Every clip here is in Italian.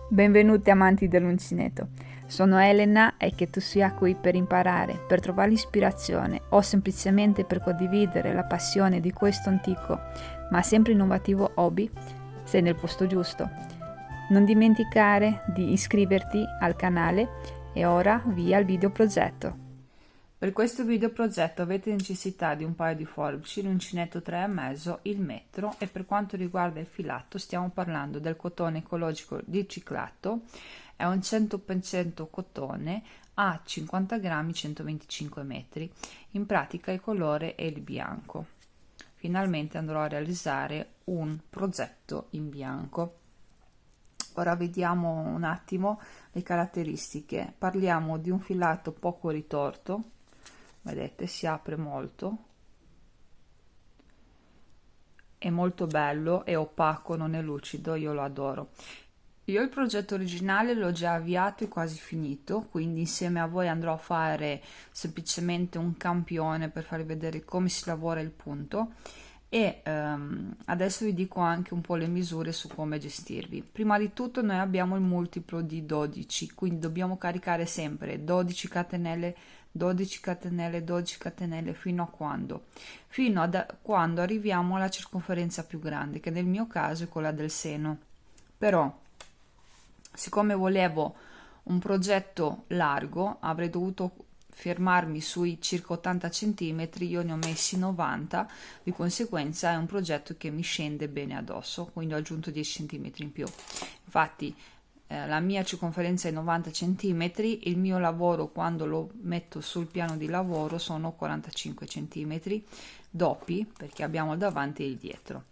Benvenuti amanti dell'uncinetto, sono Elena e che tu sia qui per imparare, per trovare l'ispirazione o semplicemente per condividere la passione di questo antico ma sempre innovativo hobby, sei nel posto giusto. Non dimenticare di iscriverti al canale e ora via al video progetto. Per questo video progetto avete necessità di un paio di forbici, l'uncinetto 3,5, il metro e per quanto riguarda il filato stiamo parlando del cotone ecologico riciclato, è un 100% cotone a 50 grammi 125 metri, in pratica il colore è il bianco. Finalmente andrò a realizzare un progetto in bianco. Ora vediamo un attimo le caratteristiche. Parliamo di un filato poco ritorto, vedete si apre molto, è molto bello, è opaco, non è lucido, io lo adoro. Io il progetto originale l'ho già avviato e quasi finito, quindi insieme a voi andrò a fare semplicemente un campione per farvi vedere come si lavora il punto e adesso vi dico anche un po' le misure su come gestirvi. Prima di tutto noi abbiamo il multiplo di 12, quindi dobbiamo caricare sempre 12 catenelle 12 catenelle 12 catenelle fino a quando? Fino a quando arriviamo alla circonferenza più grande, che nel mio caso è quella del seno. Però siccome volevo un progetto largo, avrei dovuto fermarmi sui circa 80 cm, io ne ho messi 90, di conseguenza è un progetto che mi scende bene addosso, quindi ho aggiunto 10 cm in più. Infatti la mia circonferenza è 90 cm, il mio lavoro quando lo metto sul piano di lavoro sono 45 cm doppi, perché abbiamo il davanti e il dietro.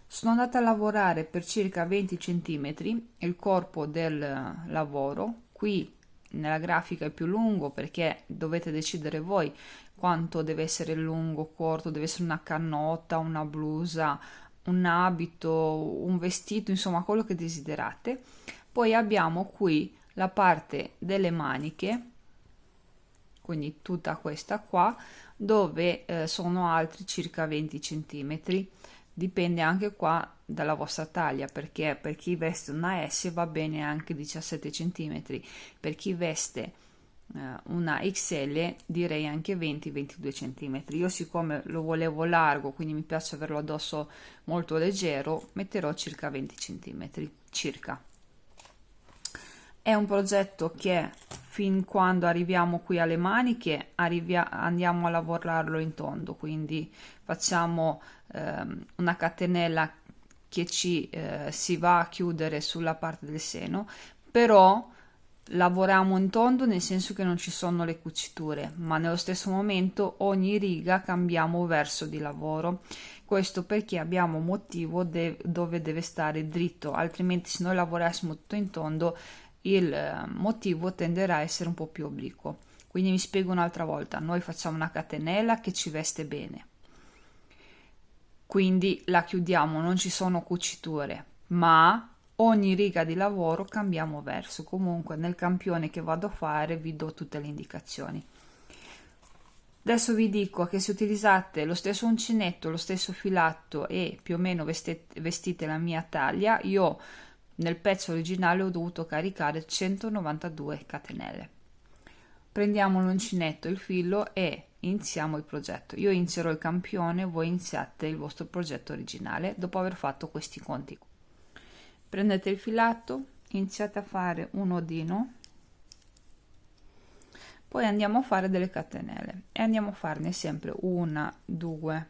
Sono andata a lavorare per circa 20 cm il corpo del lavoro. Qui nella grafica è più lungo perché dovete decidere voi quanto deve essere lungo, corto, deve essere una canotta, una blusa, un abito, un vestito, insomma quello che desiderate. Poi abbiamo qui la parte delle maniche, quindi tutta questa qua, dove sono altri circa 20 cm. Dipende anche qua dalla vostra taglia, perché per chi veste una S va bene anche 17 cm, per chi veste una XL direi anche 20-22 cm. Io siccome lo volevo largo, quindi mi piace averlo addosso molto leggero, metterò circa 20 cm circa. È un progetto che fin quando arriviamo qui alle maniche andiamo a lavorarlo in tondo, quindi facciamo una catenella che si va a chiudere sulla parte del seno, però lavoriamo in tondo nel senso che non ci sono le cuciture, ma nello stesso momento ogni riga cambiamo verso di lavoro. Questo perché abbiamo un motivo dove deve stare dritto, altrimenti se noi lavorassimo tutto in tondo il motivo tenderà a essere un po' più obliquo. Quindi mi spiego un'altra volta, noi facciamo una catenella che ci veste bene, quindi la chiudiamo, non ci sono cuciture, ma ogni riga di lavoro cambiamo verso. Comunque nel campione che vado a fare vi do tutte le indicazioni. Adesso vi dico che se utilizzate lo stesso uncinetto, lo stesso filato e più o meno vestite la mia taglia, io nel pezzo originale ho dovuto caricare 192 catenelle. Prendiamo l'uncinetto e il filo e iniziamo il progetto. Io inizierò il campione, voi iniziate il vostro progetto originale dopo aver fatto questi conti. Prendete il filato, iniziate a fare un nodino, poi andiamo a fare delle catenelle e andiamo a farne sempre una, due,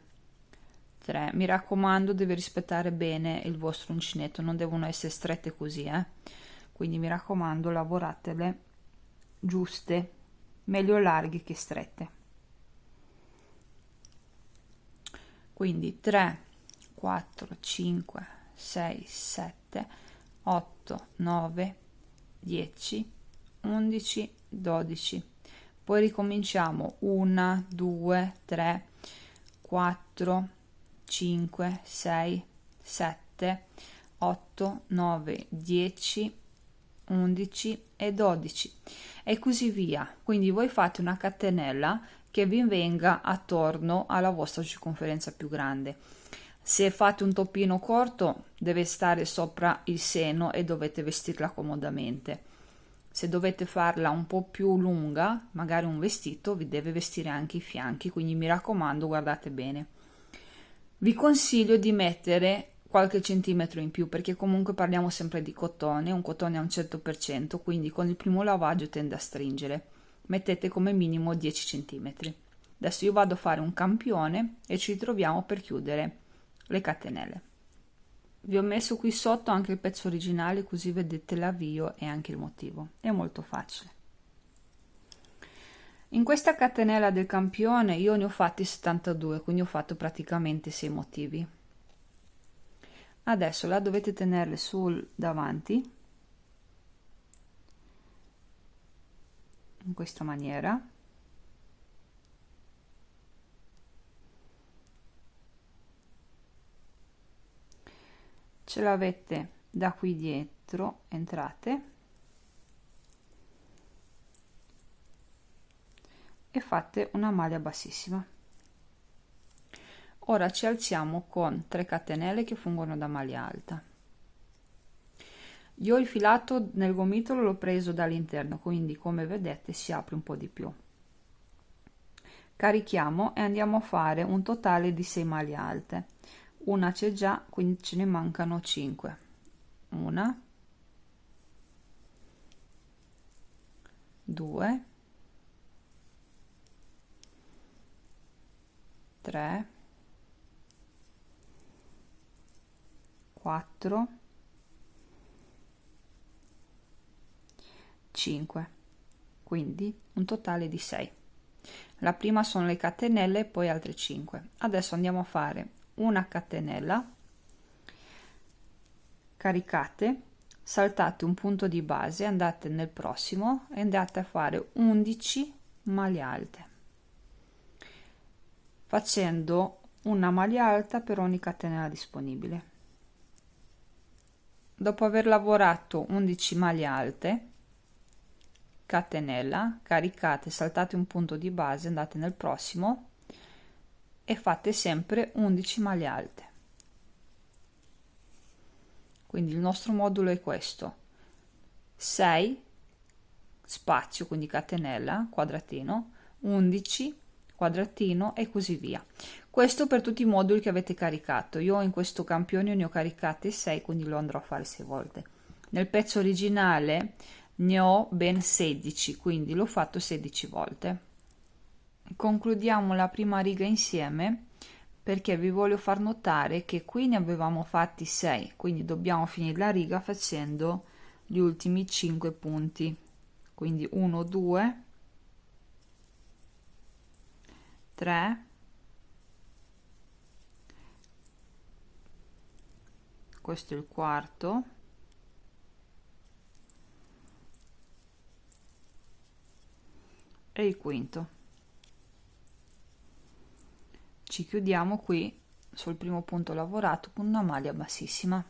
3. Mi raccomando, deve rispettare bene il vostro uncinetto, non devono essere strette così, quindi mi raccomando, lavoratele giuste, meglio larghe che strette. Quindi 3, 4, 5, 6, 7, 8, 9, 10, 11, 12. Poi ricominciamo 1, 2, 3, 4, 5, 6, 7, 8, 9, 10, 11 e 12 e così via. Quindi voi fate una catenella che vi venga attorno alla vostra circonferenza più grande. Se fate un toppino corto, deve stare sopra il seno e dovete vestirla comodamente. Se dovete farla un po' più lunga, magari un vestito, vi deve vestire anche i fianchi, quindi mi raccomando, guardate bene. Vi consiglio di mettere qualche centimetro in più, perché comunque parliamo sempre di cotone, un cotone a un certo per cento, quindi con il primo lavaggio tende a stringere. Mettete come minimo 10 centimetri. Adesso io vado a fare un campione e ci troviamo per chiudere le catenelle. Vi ho messo qui sotto anche il pezzo originale, così vedete l'avvio e anche il motivo. È molto facile. In questa catenella del campione io ne ho fatti 72, quindi ho fatto praticamente 6 motivi. Adesso la dovete tenere sul davanti, in questa maniera. Ce l'avete da qui dietro, entrate e fate una maglia bassissima. Ora ci alziamo con 3 catenelle che fungono da maglia alta. Io il filato nel gomitolo l'ho preso dall'interno, quindi come vedete si apre un po' di più. Carichiamo e andiamo a fare un totale di 6 maglie alte. Una c'è già, quindi ce ne mancano 5. Una, 2, 3, 4, 5, quindi un totale di 6. La prima sono le catenelle, poi altre 5. Adesso andiamo a fare una catenella, caricate, saltate un punto di base, andate nel prossimo e andate a fare 11 maglie alte, facendo una maglia alta per ogni catenella disponibile. Dopo aver lavorato 11 maglie alte, catenella, caricate, saltate un punto di base, andate nel prossimo e fate sempre 11 maglie alte. Quindi il nostro modulo è questo: 6 spazio, quindi catenella, quadratino, 11 quadratino e così via. Questo per tutti i moduli che avete caricato. Io in questo campione ne ho caricate 6, quindi lo andrò a fare 6 volte. Nel pezzo originale ne ho ben 16, quindi l'ho fatto 16 volte. Concludiamo la prima riga insieme, perché vi voglio far notare che qui ne avevamo fatti 6, quindi dobbiamo finire la riga facendo gli ultimi 5 punti, quindi 1 2 3 questo è il quarto, e il quinto. Ci chiudiamo qui sul primo punto lavorato con una maglia bassissima.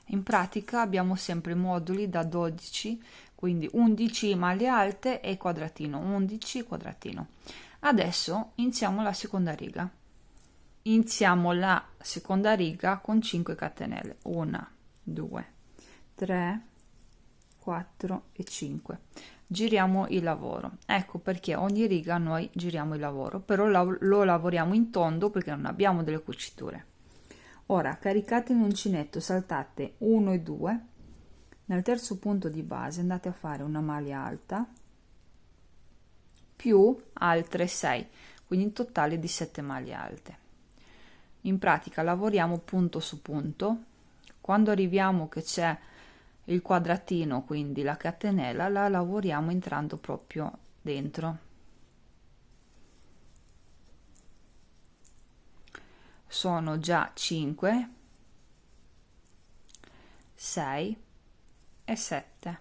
In pratica abbiamo sempre moduli da 12, quindi 11 maglie alte e quadratino, 11 quadratino. Adesso iniziamo la seconda riga. Iniziamo la seconda riga con 5 catenelle, 1 2 3 4 e 5. Giriamo il lavoro. Ecco perché ogni riga noi giriamo il lavoro, però lo lavoriamo in tondo perché non abbiamo delle cuciture. Ora caricate l'uncinetto, saltate 1 e 2, nel terzo punto di base andate a fare una maglia alta più altre 6, quindi in totale di 7 maglie alte. In pratica lavoriamo punto su punto. Quando arriviamo che c'è il quadratino, quindi la catenella, la lavoriamo entrando proprio dentro. Sono già 5, 6 e 7.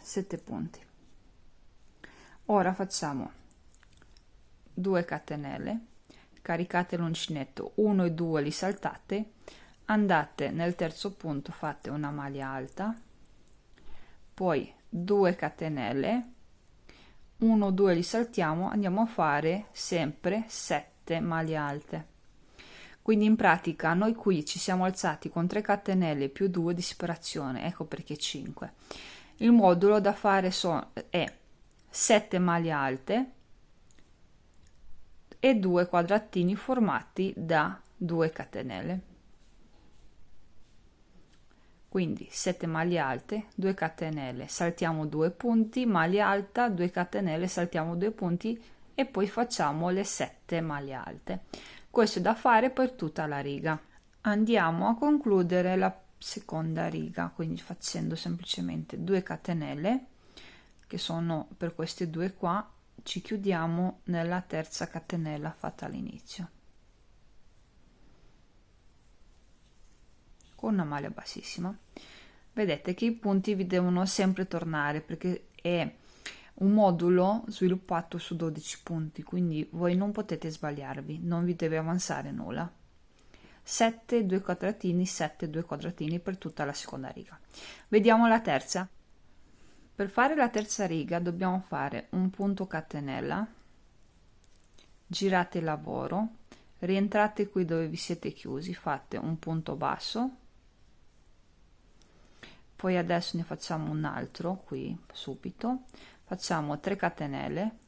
Sette punti. Ora facciamo 2 catenelle, caricate l'uncinetto, 1 e 2 li saltate, andate nel terzo punto, fate una maglia alta, poi 2 catenelle, 1 2 li saltiamo, andiamo a fare sempre 7 maglie alte. Quindi in pratica noi qui ci siamo alzati con 3 catenelle più 2 di separazione, ecco perché 5. Il modulo da fare è 7 maglie alte e 2 quadratini formati da 2 catenelle. Quindi 7 maglie alte, 2 catenelle, saltiamo 2 punti, maglia alta, 2 catenelle, saltiamo 2 punti e poi facciamo le 7 maglie alte. Questo è da fare per tutta la riga. Andiamo a concludere la seconda riga, quindi facendo semplicemente 2 catenelle, che sono per queste due qua, ci chiudiamo nella terza catenella fatta all'inizio con una maglia bassissima. Vedete che i punti vi devono sempre tornare perché è un modulo sviluppato su 12 punti, quindi voi non potete sbagliarvi, non vi deve avanzare nulla. 7 2 quadratini, 7 2 quadratini per tutta la seconda riga. Vediamo la terza. Per fare la terza riga dobbiamo fare un punto catenella, girate il lavoro, rientrate qui dove vi siete chiusi, fate un punto basso, poi adesso ne facciamo un altro qui subito, facciamo 3 catenelle,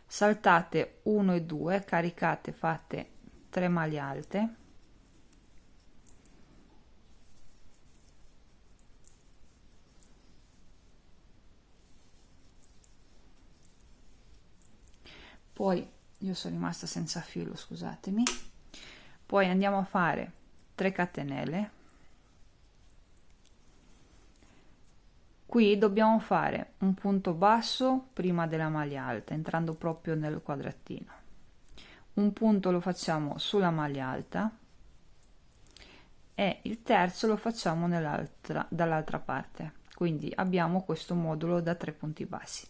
saltate 1 e 2, caricate, fate 3 maglie alte, poi io sono rimasta senza filo, scusatemi, poi andiamo a fare 3 catenelle. Qui dobbiamo fare un punto basso prima della maglia alta, entrando proprio nel quadratino. Un punto lo facciamo sulla maglia alta e il terzo lo facciamo dall'altra parte. Quindi abbiamo questo modulo da 3 punti bassi.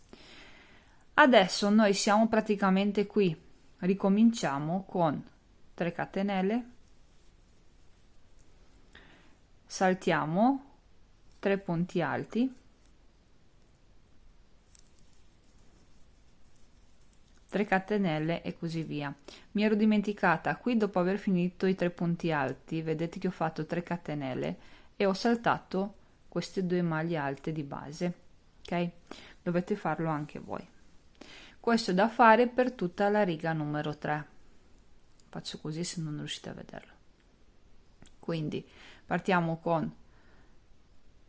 Adesso noi siamo praticamente qui. Ricominciamo con 3 catenelle, saltiamo 3 punti alti, 3 catenelle e così via. Mi ero dimenticata qui, dopo aver finito i 3 punti alti, vedete che ho fatto 3 catenelle e ho saltato queste 2 maglie alte di base, ok? Dovete farlo anche voi. Questo è da fare per tutta la riga numero 3. Faccio così se non riuscite a vederlo. Quindi partiamo con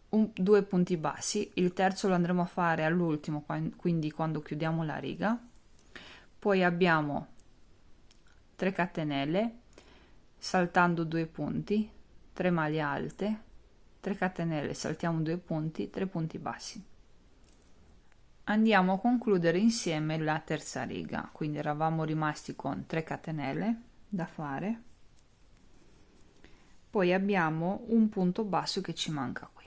2 punti bassi, il terzo lo andremo a fare all'ultimo, quindi quando chiudiamo la riga. Poi abbiamo 3 catenelle, saltando 2 punti, 3 maglie alte, 3 catenelle, saltiamo 2 punti, 3 punti bassi. Andiamo a concludere insieme la terza riga, quindi eravamo rimasti con 3 catenelle da fare, poi abbiamo un punto basso che ci manca qui.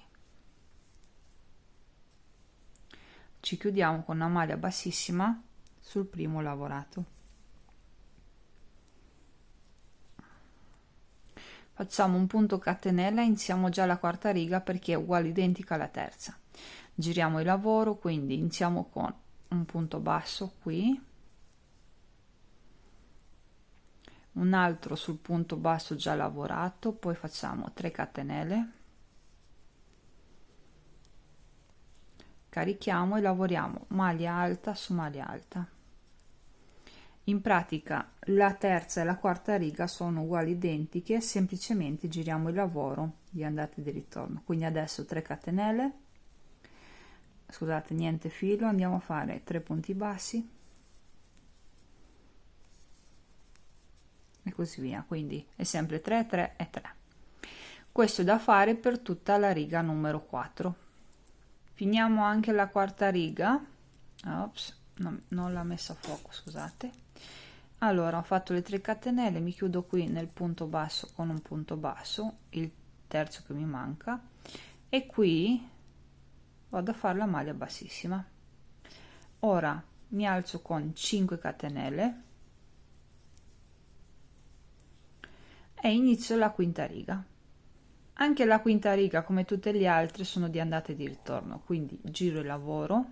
Ci chiudiamo con una maglia bassissima sul primo lavorato. Facciamo un punto catenella, iniziamo già la quarta riga perché è uguale identica alla terza. Giriamo il lavoro, quindi iniziamo con un punto basso qui, un altro sul punto basso già lavorato, poi facciamo 3 catenelle, carichiamo e lavoriamo maglia alta su maglia alta. In pratica la terza e la quarta riga sono uguali identiche, semplicemente giriamo il lavoro di andata e di ritorno. Quindi adesso 3 catenelle, scusate, niente filo, andiamo a fare 3 punti bassi e così via, quindi è sempre 3 3 e 3. Questo è da fare per tutta la riga numero 4. Finiamo anche la quarta riga. Ops, non l'ha messa a fuoco, scusate. Allora ho fatto le 3 catenelle, mi chiudo qui nel punto basso con un punto basso, il terzo che mi manca, e qui vado a fare la maglia bassissima. Ora mi alzo con 5 catenelle e inizio la quinta riga. Anche la quinta riga, come tutte le altre, sono di andata e di ritorno, quindi giro il lavoro,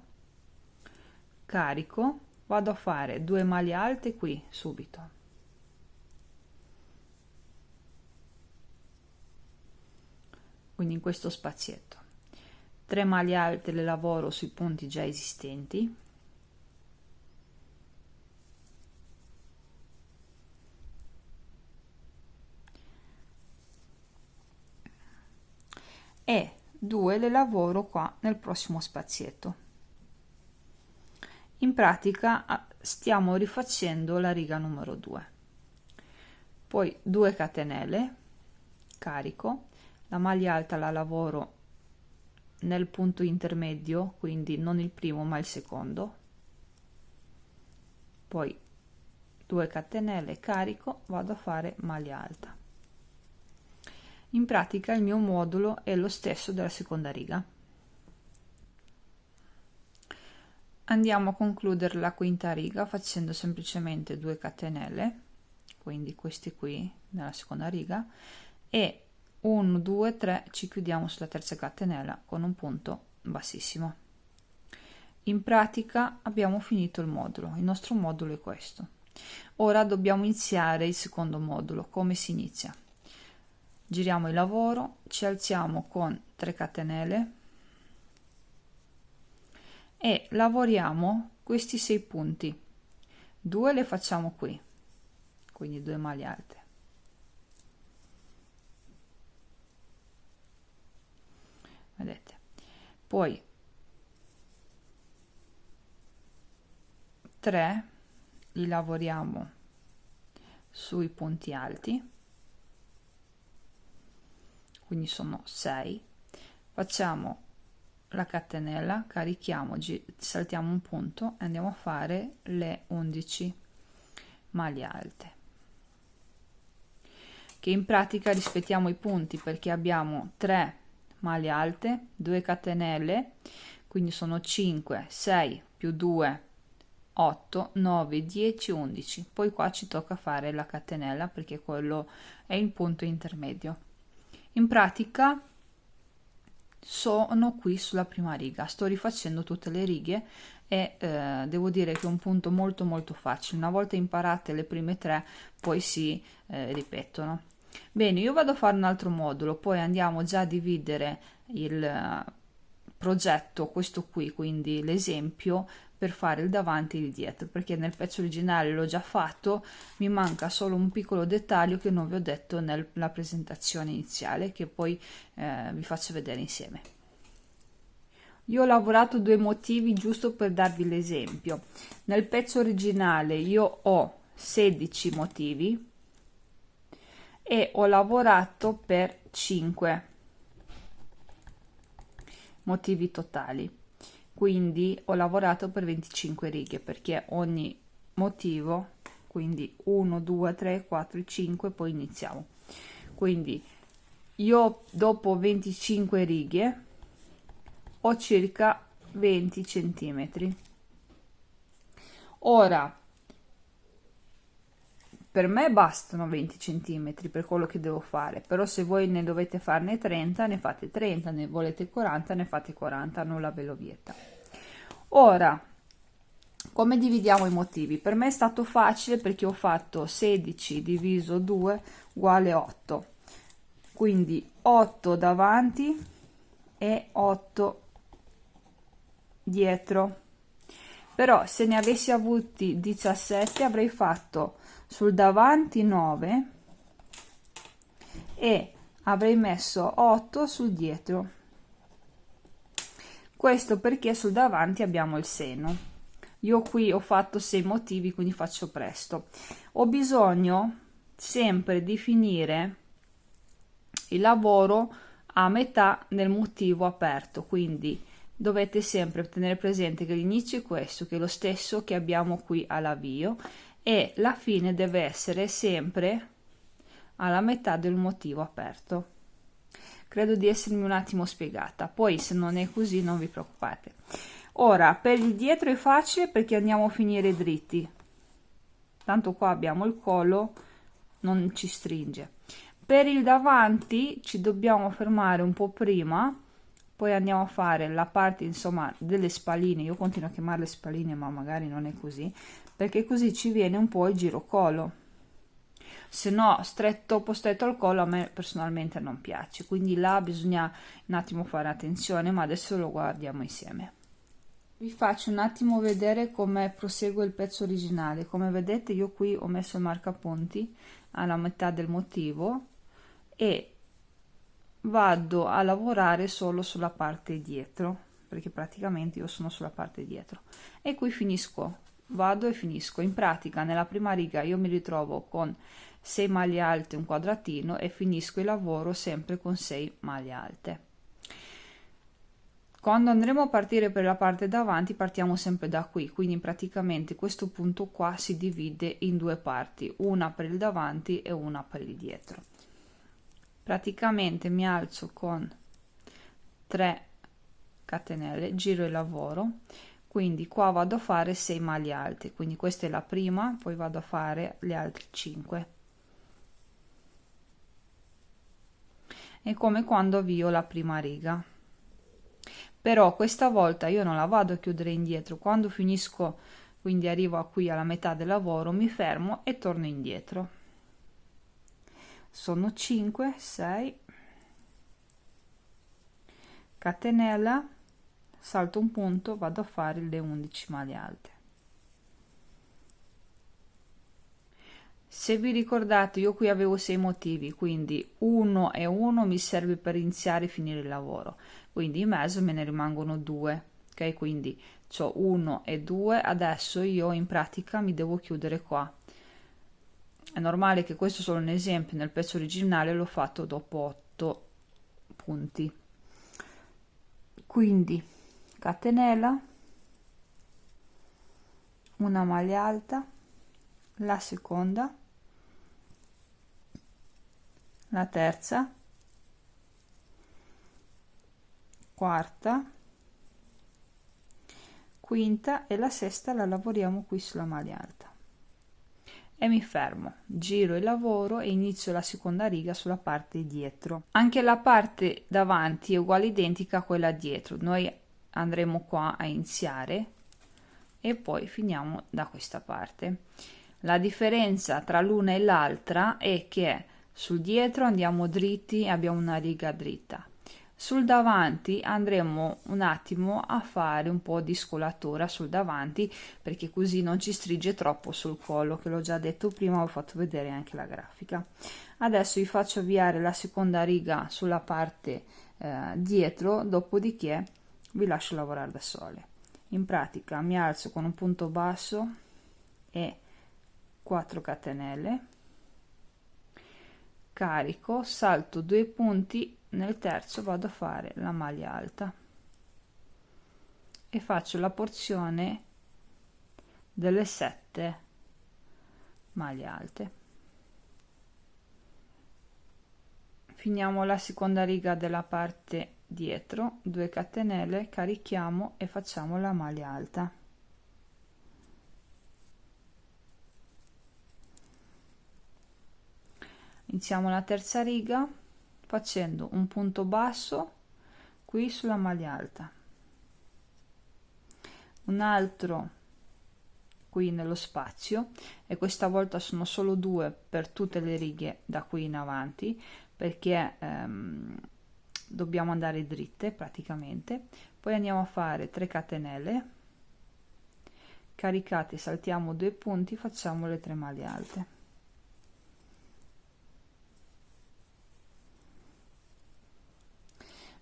carico, vado a fare 2 maglie alte qui subito, quindi in questo spazietto, 3 maglie alte le lavoro sui punti già esistenti, e 2 le lavoro qua nel prossimo spazietto. In pratica stiamo rifacendo la riga numero 2, poi 2 catenelle, carico, la maglia alta la lavoro nel punto intermedio, quindi non il primo ma il secondo, poi 2 catenelle, carico, vado a fare maglia alta. In pratica il mio modulo è lo stesso della seconda riga. Andiamo a concludere la quinta riga facendo semplicemente 2 catenelle, quindi questi qui nella seconda riga, e 1 2 3 ci chiudiamo sulla terza catenella con un punto bassissimo. In pratica abbiamo finito il modulo, il nostro modulo è questo. Ora dobbiamo iniziare il secondo modulo. Come si inizia? Giriamo il lavoro, ci alziamo con 3 catenelle e lavoriamo questi 6 punti, 2 le facciamo qui, quindi 2 maglie alte, vedete, poi 3 li lavoriamo sui punti alti, quindi sono 6, facciamo la catenella, carichiamo, saltiamo un punto e andiamo a fare le 11 maglie alte, che in pratica rispettiamo i punti perché abbiamo 3 maglie alte, 2 catenelle, quindi sono 5, 6 più 2, 8, 9, 10, 11, poi qua ci tocca fare la catenella perché quello è il punto intermedio. In pratica sono qui sulla prima riga, sto rifacendo tutte le righe e devo dire che è un punto molto facile. Una volta imparate le prime 3 poi si ripetono. Bene, io vado a fare un altro modulo, poi andiamo già a dividere il progetto, questo qui, quindi l'esempio, per fare il davanti e il dietro, perché nel pezzo originale l'ho già fatto, mi manca solo un piccolo dettaglio che non vi ho detto nella presentazione iniziale, che poi vi faccio vedere insieme. Io ho lavorato 2 motivi giusto per darvi l'esempio. Nel pezzo originale io ho 16 motivi e ho lavorato per 5 motivi totali, quindi ho lavorato per 25 righe perché ogni motivo, quindi 1 2 3 4 5, poi iniziamo. Quindi io dopo 25 righe ho circa 20 centimetri. Ora per me bastano 20 centimetri per quello che devo fare, però se voi ne dovete farne 30 ne fate 30, ne volete 40 ne fate 40, nulla ve lo vieta. Ora come dividiamo i motivi? Per me è stato facile perché ho fatto 16 diviso 2 uguale 8, quindi 8 davanti e 8 dietro. Però se ne avessi avuti 17 avrei fatto sul davanti 9 e avrei messo 8 sul dietro. Questo perché sul davanti abbiamo il seno. Io qui ho fatto 6 motivi, quindi faccio presto. Ho bisogno sempre di finire il lavoro a metà del motivo aperto, quindi dovete sempre tenere presente che l'inizio è questo, che è lo stesso che abbiamo qui all'avvio, e la fine deve essere sempre alla metà del motivo aperto. Credo di essermi un attimo spiegata, poi se non è così non vi preoccupate. Ora per il dietro è facile perché andiamo a finire dritti, tanto qua abbiamo il collo, non ci stringe. Per il davanti ci dobbiamo fermare un po' prima poi andiamo a fare la parte insomma delle spalline, io continuo a chiamarle spalline ma magari non è così, perché così ci viene un po' il girocolo, se no troppo stretto al collo a me personalmente non piace, quindi là bisogna un attimo fare attenzione, ma adesso lo guardiamo insieme. Vi faccio un attimo vedere come prosegue il pezzo originale. Come vedete io qui ho messo il marcapunti alla metà del motivo e vado a lavorare solo sulla parte dietro, perché praticamente io sono sulla parte dietro, e qui finisco, vado e finisco. In pratica nella prima riga io mi ritrovo con 6 maglie alte, un quadratino, e finisco il lavoro sempre con 6 maglie alte. Quando andremo a partire per la parte davanti partiamo sempre da qui, quindi praticamente questo punto qua si divide in due parti, una per il davanti e una per il dietro. Praticamente mi alzo con 3 catenelle, giro il lavoro, quindi qua vado a fare 6 maglie alte, quindi questa è la prima, poi vado a fare le altre 5. È come quando avvio la prima riga, però questa volta io non la vado a chiudere indietro, quando finisco, quindi arrivo a qui alla metà del lavoro, mi fermo e torno indietro. Sono 5, 6, catenella, salto un punto, vado a fare le 11 maglie alte. Se vi ricordate, io qui avevo 6 motivi, quindi 1 e 1 mi serve per iniziare e finire il lavoro, quindi in mezzo me ne rimangono 2, ok? Quindi ho 1 e 2, adesso io in pratica mi devo chiudere qua. È normale che questo è solo un esempio, nel pezzo originale l'ho fatto dopo 8 punti. Quindi catenella, una maglia alta, la seconda, la terza, quarta, quinta e la sesta la lavoriamo qui sulla maglia alta. E mi fermo, giro il lavoro e inizio la seconda riga sulla parte dietro. Anche la parte davanti è uguale, identica a quella dietro. Noi andremo qua a iniziare e poi finiamo da questa parte. La differenza tra l'una e l'altra è che sul dietro andiamo dritti e abbiamo una riga dritta. Sul davanti andremo un attimo a fare un po' di scolatura sul davanti, perché così non ci stringe troppo sul collo, che l'ho già detto prima, ho fatto vedere anche la grafica. Adesso vi faccio avviare la seconda riga sulla parte dietro, dopodiché vi lascio lavorare da sole. In pratica mi alzo con un punto basso e 4 catenelle, carico, salto 2 punti, nel terzo vado a fare la maglia alta e faccio la porzione delle 7 maglie alte. Finiamo la seconda riga della parte dietro, 2 catenelle, carichiamo e facciamo la maglia alta. Iniziamo la terza riga facendo un punto basso qui sulla maglia alta, un altro qui nello spazio, e questa volta sono solo 2 per tutte le righe da qui in avanti, perché dobbiamo andare dritte praticamente. Poi andiamo a fare 3 catenelle, caricate, saltiamo 2 punti, facciamo le 3 maglie alte.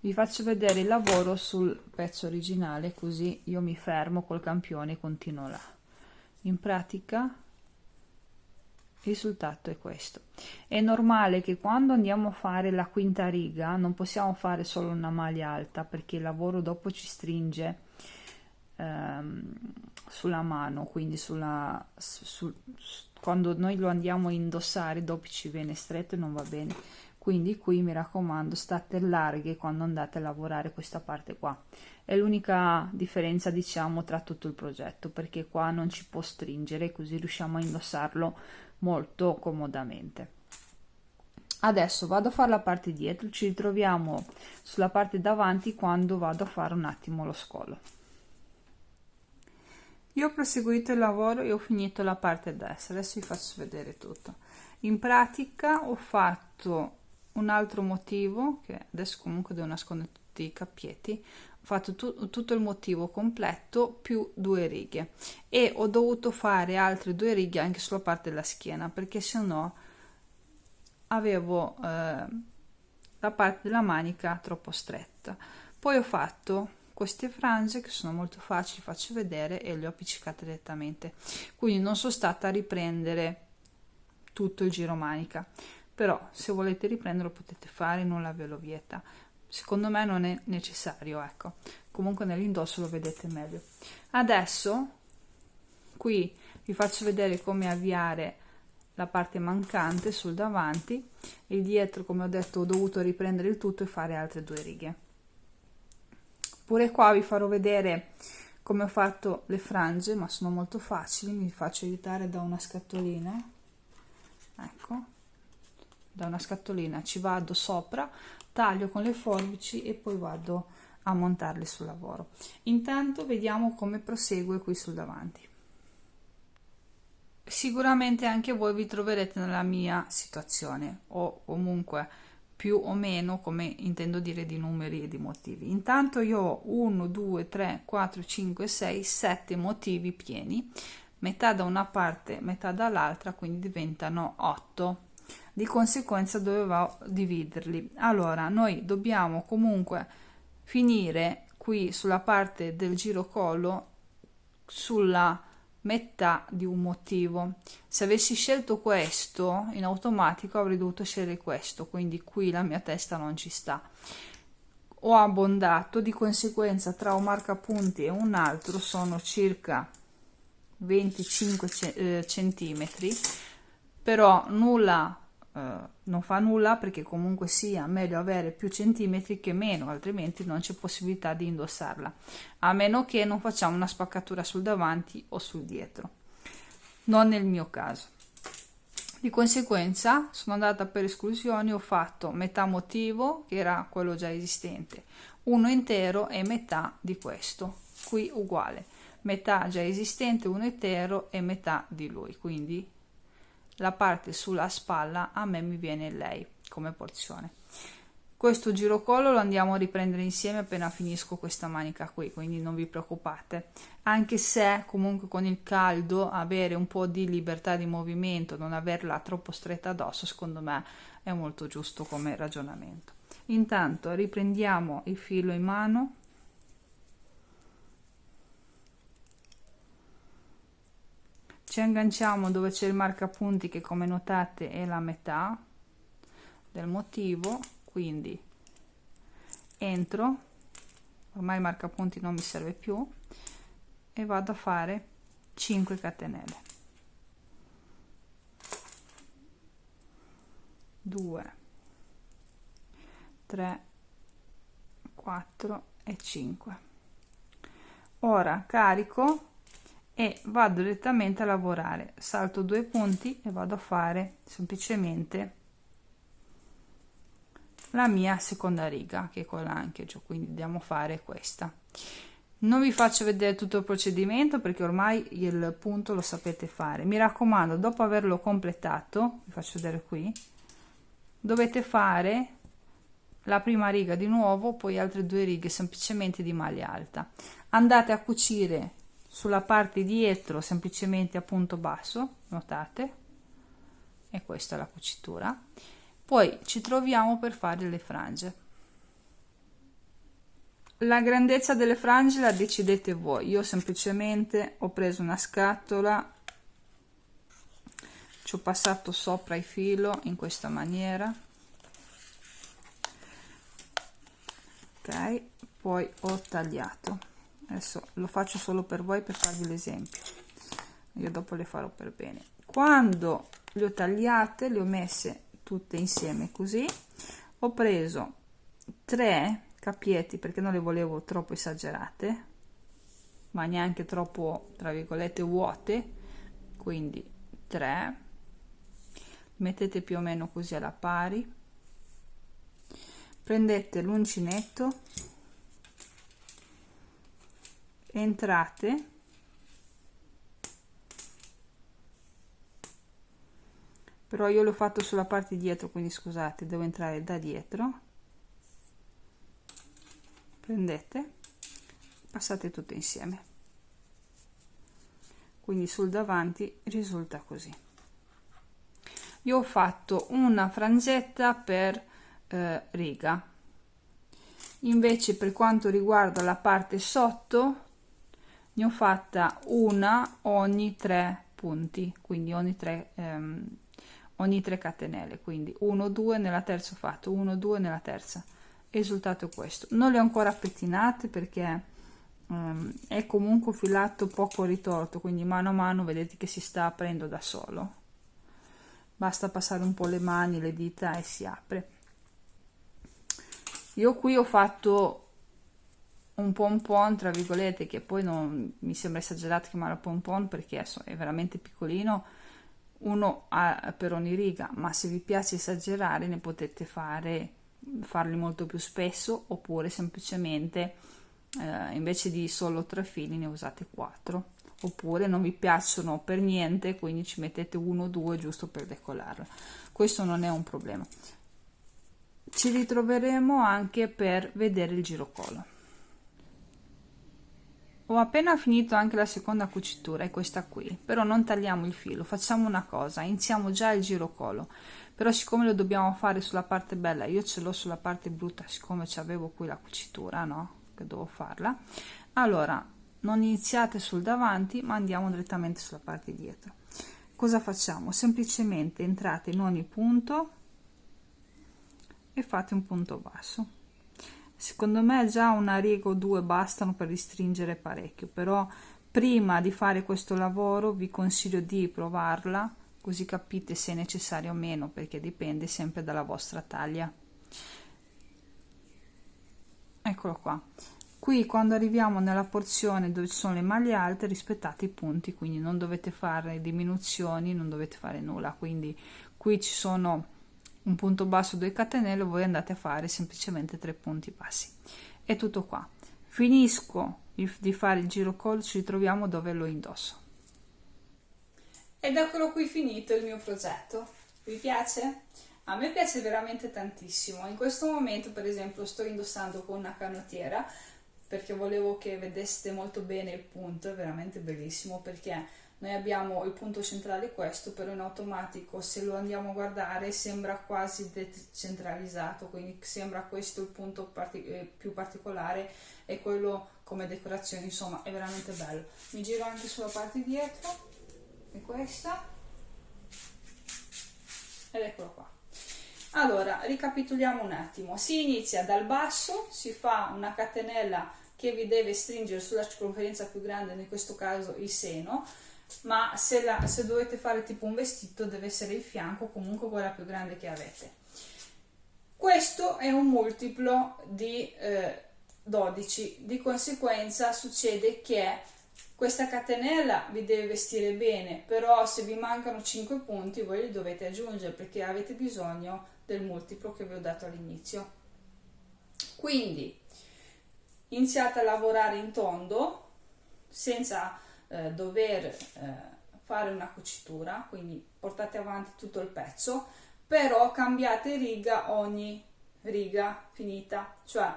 Vi faccio vedere il lavoro sul pezzo originale, così io mi fermo col campione e continuo là. In pratica il risultato è questo. È normale che quando andiamo a fare la quinta riga non possiamo fare solo una maglia alta, perché il lavoro dopo ci stringe sulla mano, quindi quando noi lo andiamo a indossare dopo ci viene stretto e non va bene. Quindi qui mi raccomando, state larghe quando andate a lavorare questa parte qua. È l'unica differenza, diciamo, tra tutto il progetto, perché qua non ci può stringere, così riusciamo a indossarlo molto comodamente. Adesso vado a fare la parte dietro, ci ritroviamo sulla parte davanti quando vado a fare un attimo lo scolo. Io ho proseguito il lavoro e ho finito la parte destra, adesso vi faccio vedere tutto. In pratica ho fatto un altro motivo, che adesso comunque devo nascondere tutti i cappietti, ho fatto tutto il motivo completo più 2 righe e ho dovuto fare altre 2 righe anche sulla parte della schiena, perché sennò avevo la parte della manica troppo stretta. Poi ho fatto queste frange che sono molto facili, faccio vedere, e le ho appiccicate direttamente, quindi non sono stata a riprendere tutto il giro manica, però se volete riprenderlo potete fare, nulla ve lo vieta. Secondo me non è necessario, ecco, comunque nell'indosso lo vedete meglio. Adesso qui vi faccio vedere come avviare la parte mancante sul davanti, il dietro, come ho detto, ho dovuto riprendere il tutto e fare altre 2 righe. Pure qua vi farò vedere come ho fatto le frange, ma sono molto facili, mi faccio aiutare da una scatolina. Ecco, da una scatolina ci vado sopra, taglio con le forbici e poi vado a montarle sul lavoro. Intanto vediamo come prosegue qui sul davanti. Sicuramente anche voi vi troverete nella mia situazione, o comunque più o meno, come intendo dire, di numeri e di motivi. Intanto io ho 1 2 3 4 5 6 7 motivi pieni, metà da una parte, metà dall'altra, quindi diventano 8. Di conseguenza dovevo dividerli. Allora noi dobbiamo comunque finire qui sulla parte del girocollo sulla metà di un motivo. Se avessi scelto questo in automatico avrei dovuto scegliere questo, quindi qui la mia testa non ci sta. Ho abbondato, di conseguenza tra un marcapunti e un altro sono circa 25 centimetri, però nulla non fa nulla, perché comunque sia meglio avere più centimetri che meno, altrimenti non c'è possibilità di indossarla, a meno che non facciamo una spaccatura sul davanti o sul dietro, non nel mio caso. Di conseguenza sono andata per esclusioni, ho fatto metà motivo, che era quello già esistente, uno intero, e metà di questo, qui uguale, metà già esistente, uno intero e metà di lui, quindi la parte sulla spalla a me mi viene lei come porzione. Questo girocollo lo andiamo a riprendere insieme appena finisco questa manica qui, quindi non vi preoccupate, anche se comunque con il caldo avere un po' di libertà di movimento, non averla troppo stretta addosso, secondo me è molto giusto come ragionamento. Intanto riprendiamo il filo in mano, ci agganciamo dove c'è il marcapunti, che come notate è la metà del motivo, quindi entro, ormai il marcapunti non mi serve più, e vado a fare 5 catenelle, 2 3 4 e 5. Ora carico e vado direttamente a lavorare, salto 2 punti e vado a fare semplicemente la mia seconda riga, che è con l'ancheggio, quindi andiamo a fare questa. Non vi faccio vedere tutto il procedimento perché ormai il punto lo sapete fare. Mi raccomando, dopo averlo completato, vi faccio vedere qui, dovete fare la prima riga di nuovo, poi altre 2 righe semplicemente di maglia alta. Andate a cucire sulla parte dietro semplicemente a punto basso, notate, e questa è la cucitura. Poi ci troviamo per fare le frange. La grandezza delle frange la decidete voi, io semplicemente ho preso una scatola, ci ho passato sopra il filo in questa maniera, ok, poi ho tagliato. Adesso lo faccio solo per voi, per farvi l'esempio, io dopo le farò per bene. Quando le ho tagliate, le ho messe tutte insieme così, ho preso 3 cappietti perché non le volevo troppo esagerate, ma neanche troppo tra virgolette vuote, quindi 3, mettete più o meno così alla pari, prendete l'uncinetto, entrate, però io l'ho fatto sulla parte dietro, quindi scusate, devo entrare da dietro, prendete, passate tutto insieme, quindi sul davanti risulta così. Io ho fatto una frangetta per riga, invece per quanto riguarda la parte sotto ne ho fatta una ogni 3 punti, quindi ogni 3 catenelle, quindi 1 2 nella terza, ho fatto 1 2 nella terza. Il risultato è questo. Non le ho ancora pettinate perché è comunque filato poco ritorto, quindi mano a mano vedete che si sta aprendo da solo, basta passare un po' le mani, le dita e si apre. Io qui ho fatto un pompon tra virgolette, che poi non mi sembra esagerato chiamarlo pompon perché è veramente piccolino, uno per ogni riga, ma se vi piace esagerare ne potete farli molto più spesso, oppure semplicemente invece di solo 3 fili ne usate 4, oppure non vi piacciono per niente, quindi ci mettete 1 o 2 giusto per decolarla. Questo non è un problema. Ci ritroveremo anche per vedere il girocolo. Ho appena finito anche la seconda cucitura, è questa qui, però non tagliamo il filo, facciamo una cosa, iniziamo già il girocolo, però siccome lo dobbiamo fare sulla parte bella, io ce l'ho sulla parte brutta, siccome avevo qui la cucitura, no? Che devo farla, allora non iniziate sul davanti ma andiamo direttamente sulla parte dietro. Cosa facciamo? Semplicemente entrate in ogni punto e fate un punto basso. Secondo me già una riga o due bastano per ristringere parecchio, però prima di fare questo lavoro vi consiglio di provarla, così capite se è necessario o meno, perché dipende sempre dalla vostra taglia. Eccolo qua. Qui quando arriviamo nella porzione dove ci sono le maglie alte rispettate i punti, quindi non dovete fare diminuzioni, non dovete fare nulla, quindi qui ci sono un punto basso, 2 catenelle, voi andate a fare semplicemente 3 punti bassi. È tutto qua. Finisco di fare il girocolo, ci ritroviamo dove lo indosso. Ed eccolo qui finito il mio progetto. Vi piace? A me piace veramente tantissimo. In questo momento, per esempio, sto indossando con una canottiera perché volevo che vedeste molto bene il punto. È veramente bellissimo perché noi abbiamo il punto centrale questo, però in automatico se lo andiamo a guardare sembra quasi decentralizzato, quindi sembra questo il punto più particolare e quello come decorazione, insomma è veramente bello. Mi giro anche sulla parte dietro, è questa, ed eccolo qua. Allora, ricapitoliamo un attimo. Si inizia dal basso, si fa una catenella che vi deve stringere sulla circonferenza più grande, in questo caso il seno, ma se dovete fare tipo un vestito deve essere il fianco, comunque quella più grande che avete. Questo è un multiplo di 12, di conseguenza succede che questa catenella vi deve vestire bene, però se vi mancano 5 punti voi li dovete aggiungere perché avete bisogno del multiplo che vi ho dato all'inizio. Quindi iniziate a lavorare in tondo senza dover fare una cucitura, quindi portate avanti tutto il pezzo, però cambiate riga ogni riga finita, cioè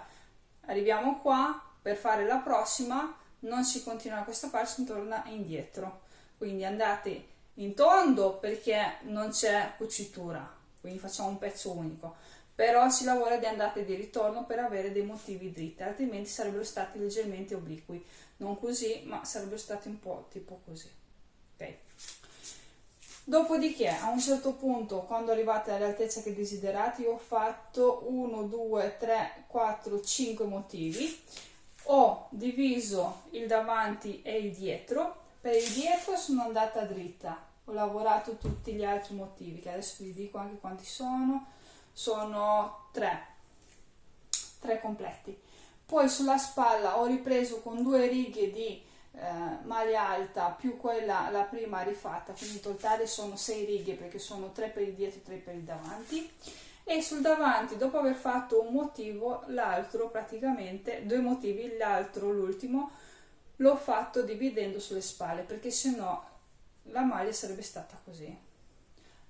arriviamo qua, per fare la prossima non si continua da questa parte, si torna indietro, quindi andate in tondo perché non c'è cucitura, quindi facciamo un pezzo unico, però si lavora di andata e di ritorno per avere dei motivi dritti, altrimenti sarebbero stati leggermente obliqui, non così, ma sarebbero stati un po' tipo così, ok? Dopodiché a un certo punto, quando arrivate all'altezza che desiderate, io ho fatto 1 2 3 4 5 motivi, ho diviso il davanti e il dietro. Per il dietro sono andata dritta, ho lavorato tutti gli altri motivi che adesso vi dico anche quanti sono 3 completi. Poi sulla spalla ho ripreso con 2 righe di maglia alta più quella la prima rifatta, quindi in totale sono 6 righe perché sono 3 per il dietro e 3 per il davanti. E sul davanti, dopo aver fatto un motivo, l'altro praticamente, 2 motivi, l'altro, l'ultimo, l'ho fatto dividendo sulle spalle, perché sennò la maglia sarebbe stata così.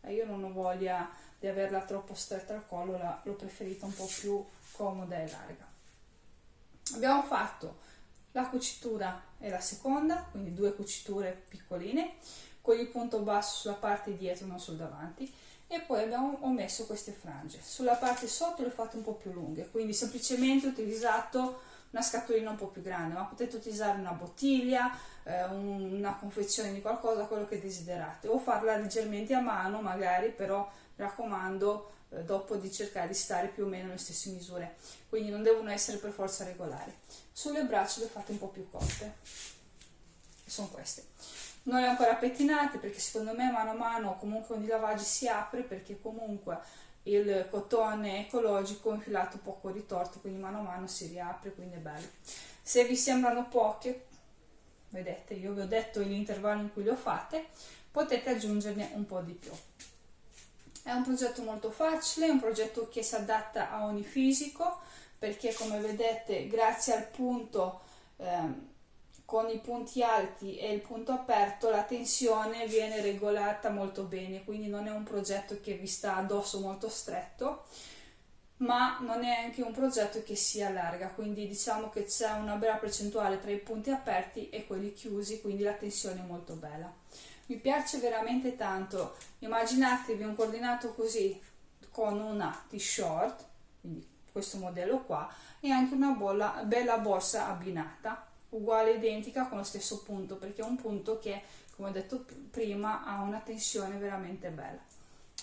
E io non ho voglia di averla troppo stretta al collo, l'ho preferita un po' più comoda e larga. Abbiamo fatto la cucitura e la seconda, quindi 2 cuciture piccoline, con il punto basso sulla parte dietro, non sul davanti, e poi ho messo queste frange. Sulla parte sotto le ho fatte un po' più lunghe, quindi semplicemente ho utilizzato una scatolina un po' più grande, ma potete utilizzare una bottiglia, una confezione di qualcosa, quello che desiderate, o farla leggermente a mano magari, però mi raccomando dopo di cercare di stare più o meno nelle stesse misure, quindi non devono essere per forza regolari. Sulle braccia le ho fatte un po' più corte, sono queste. Non le ho ancora pettinate perché secondo me mano a mano comunque con i lavaggi si apre, perché comunque il cotone ecologico infilato poco ritorto, quindi mano a mano si riapre, quindi è bello. Se vi sembrano poche, vedete, io vi ho detto l'intervallo in cui le ho fatte, potete aggiungerne un po' di più. È un progetto molto facile, è un progetto che si adatta a ogni fisico, perché come vedete grazie al punto con i punti alti e il punto aperto la tensione viene regolata molto bene, quindi non è un progetto che vi sta addosso molto stretto, ma non è anche un progetto che si allarga, quindi diciamo che c'è una bella percentuale tra i punti aperti e quelli chiusi, quindi la tensione è molto bella. Mi piace veramente tanto. Immaginatevi un coordinato così con una t-shirt, quindi questo modello qua, e anche una bella borsa abbinata, uguale, identica, con lo stesso punto, perché è un punto che, come ho detto prima, ha una tensione veramente bella.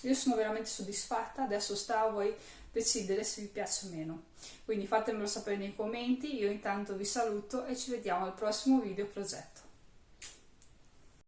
Io sono veramente soddisfatta, adesso sta a voi decidere se vi piace o meno, quindi fatemelo sapere nei commenti. Io intanto vi saluto e ci vediamo al prossimo video progetto.